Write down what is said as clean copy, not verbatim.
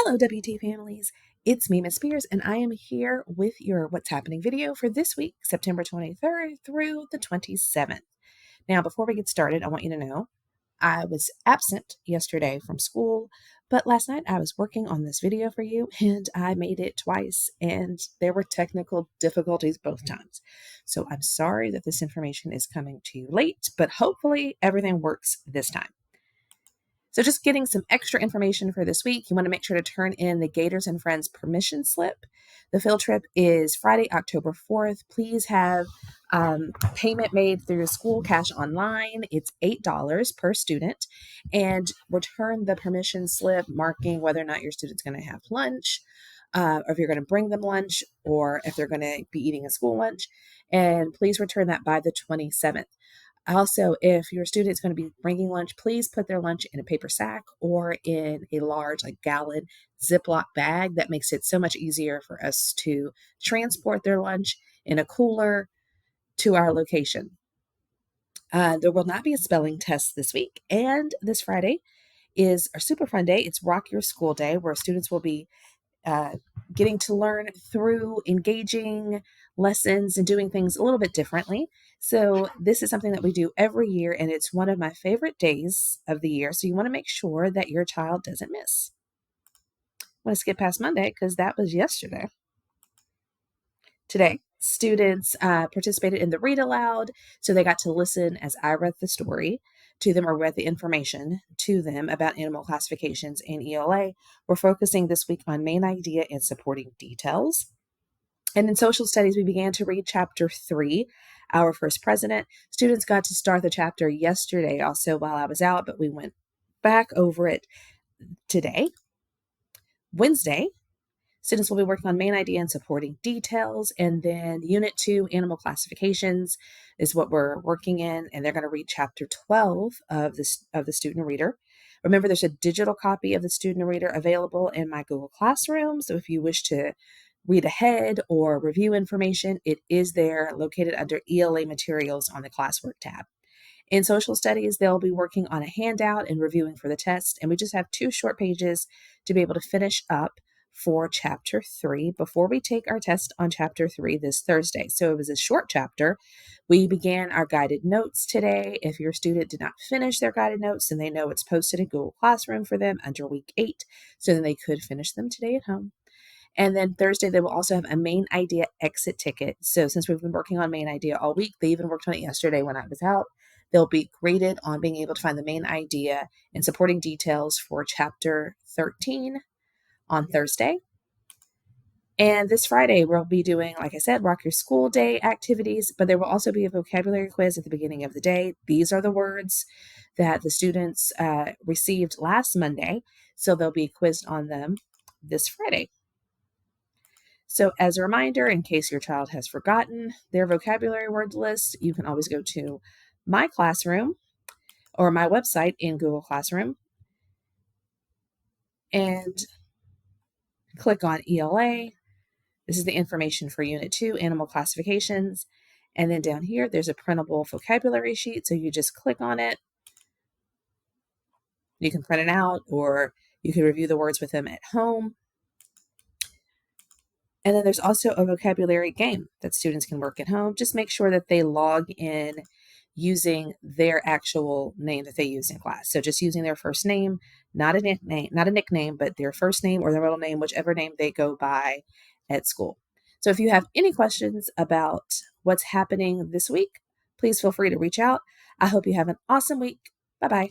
Hello, WT families. It's me, Miss Spears, and I am here with your What's Happening video for this week, September 23rd through the 27th. Now, before we get started, I want you to know I was absent yesterday from school, but last night I was working on this video for you and I made it twice, and there were technical difficulties both times. So I'm sorry that this information is coming to you late, but hopefully everything works this time. So just getting some extra information for this week, you want to make sure to turn in the Gators and Friends permission slip. The field trip is Friday, October 4th. Please have payment made through School Cash Online. It's $8 per student. And return the permission slip marking whether or not your student's going to have lunch, or if you're going to bring them lunch, or if they're going to be eating a school lunch. And please return that by the 27th. Also, if your student is going to be bringing lunch, please put their lunch in a paper sack or in a large, gallon Ziploc bag. That makes it so much easier for us to transport their lunch in a cooler to our location. There will not be a spelling test this week. And this Friday is our super fun day. It's Rock Your School Day, where students will be getting to learn through engaging lessons and doing things a little bit differently. So this is something that we do every year, and it's one of my favorite days of the year. So you want to make sure that your child doesn't miss. I want to skip past Monday because that was yesterday. Today, students participated in the read aloud, so they got to listen as I read the story to them or read the information to them about animal classifications and ELA. We're focusing this week on main idea and supporting details. And in social studies, we began to read chapter 3, Our First President. Students got to start the chapter yesterday also while I was out, but we went back over it today. Wednesday, students will be working on main idea and supporting details. And then Unit 2, Animal Classifications, is what we're working in. And they're going to read Chapter 12 of the Student Reader. Remember, there's a digital copy of the Student Reader available in my Google Classroom. So if you wish to read ahead or review information, it is there, located under ELA Materials on the Classwork tab. In social studies, they'll be working on a handout and reviewing for the test. And we just have 2 short pages to be able to finish up for chapter 3 before we take our test on chapter 3 this Thursday. So it was a short chapter. We began our guided notes today. If your student did not finish their guided notes, then they know it's posted in Google Classroom for them under week 8, so then they could finish them today at home. And then Thursday, they will also have a main idea exit ticket. So since we've been working on main idea all week, they even worked on it yesterday when I was out. They'll be graded on being able to find the main idea and supporting details for chapter 13 on Thursday. And this Friday, we'll be doing, like I said, Rock Your School Day activities, but there will also be a vocabulary quiz at the beginning of the day. These are the words that the students received last Monday, so they'll be quizzed on them this Friday. So as a reminder, in case your child has forgotten their vocabulary word list, you can always go to my classroom or my website in Google Classroom and click on ELA. This is the information for Unit 2, Animal Classifications. And then down here, there's a printable vocabulary sheet. So you just click on it. You can print it out, or you can review the words with them at home. And then there's also a vocabulary game that students can work at home. Just make sure that they log in using their actual name that they use in class. So just using their first name, not a nickname, but their first name or their middle name, whichever name they go by at school. So if you have any questions about what's happening this week, please feel free to reach out. I hope you have an awesome week. Bye-bye.